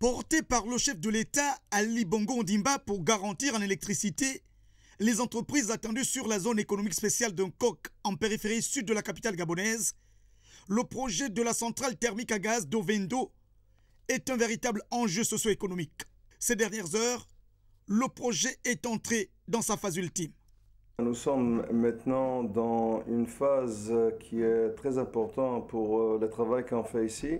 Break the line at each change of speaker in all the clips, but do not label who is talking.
Porté par le chef de l'État, Ali Bongo Ondimba, pour garantir en électricité les entreprises attendues sur la zone économique spéciale d'un Coq en périphérie sud de la capitale gabonaise, le projet de la centrale thermique à gaz d'Ovendo est un véritable enjeu socio-économique. Ces dernières heures, le projet est entré dans sa phase ultime.
Nous sommes maintenant dans une phase qui est très importante pour le travail qu'on fait ici.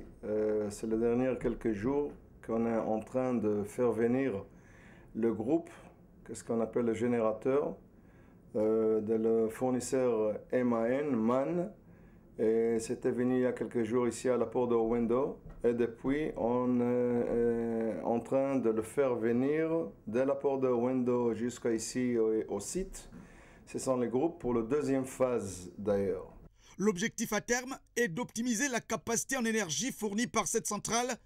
C'est les derniers quelques jours qu'on est en train de faire venir le groupe, qu'est-ce qu'on appelle le générateur, de le fournisseur MAN. Et c'était venu il y a quelques jours ici à la porte de Ovendo. Et depuis, on est en train de le faire venir de la porte de Ovendo jusqu'à ici au site. Ce sont les groupes pour la deuxième phase d'ailleurs.
L'objectif à terme est d'optimiser la capacité en énergie fournie par cette centrale,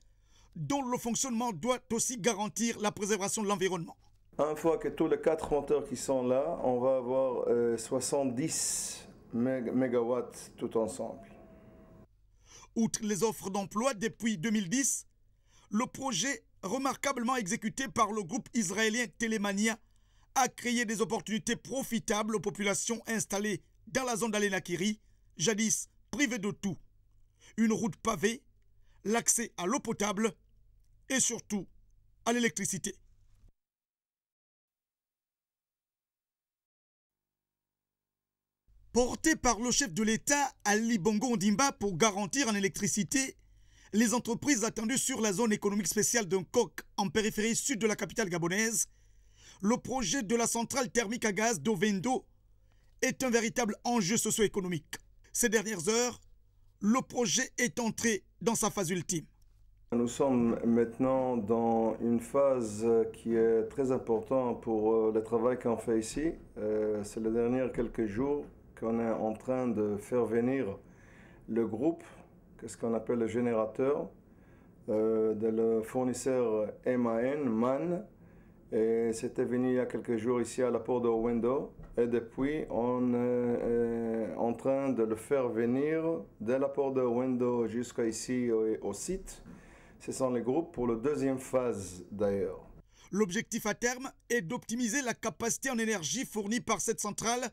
dont le fonctionnement doit aussi garantir la préservation de l'environnement.
Une fois que tous les 4 moteurs qui sont là, on va avoir 70 mégawatts tout ensemble.
Outre les offres d'emploi depuis 2010, le projet remarquablement exécuté par le groupe israélien Télémania a créé des opportunités profitables aux populations installées dans la zone d'Alenakiri, jadis privées de tout. Une route pavée, l'accès à l'eau potable et surtout à l'électricité. Porté par le chef de l'État, Ali Bongo Ondimba, pour garantir en électricité les entreprises attendues sur la zone économique spéciale d'un Coq en périphérie sud de la capitale gabonaise, le projet de la centrale thermique à gaz d'Ovendo est un véritable enjeu socio-économique. Ces dernières heures, le projet est entré dans sa phase ultime.
Nous sommes maintenant dans une phase qui est très importante pour le travail qu'on fait ici. C'est les derniers quelques jours qu'on est en train de faire venir le groupe, qu'est-ce qu'on appelle le générateur, de le fournisseur MAN. Et c'était venu il y a quelques jours ici à la porte de Ovendo. Et depuis, on est en train de le faire venir de la porte de Ovendo jusqu'à ici au site. Ce sont les groupes pour la deuxième phase d'ailleurs.
L'objectif à terme est d'optimiser la capacité en énergie fournie par cette centrale,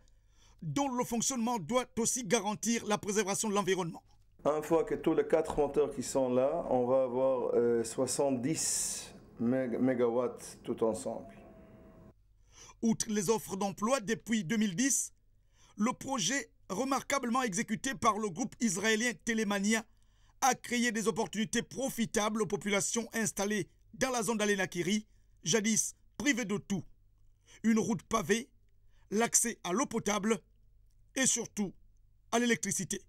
dont le fonctionnement doit aussi garantir la préservation de l'environnement.
Une fois que tous les 4 moteurs qui sont là, on va avoir 70 mégawatts tout ensemble.
Outre les offres d'emploi depuis 2010, le projet remarquablement exécuté par le groupe israélien Télémania a créé des opportunités profitables aux populations installées dans la zone d'Alenakiri, jadis privées de tout. Une route pavée, l'accès à l'eau potable et surtout à l'électricité.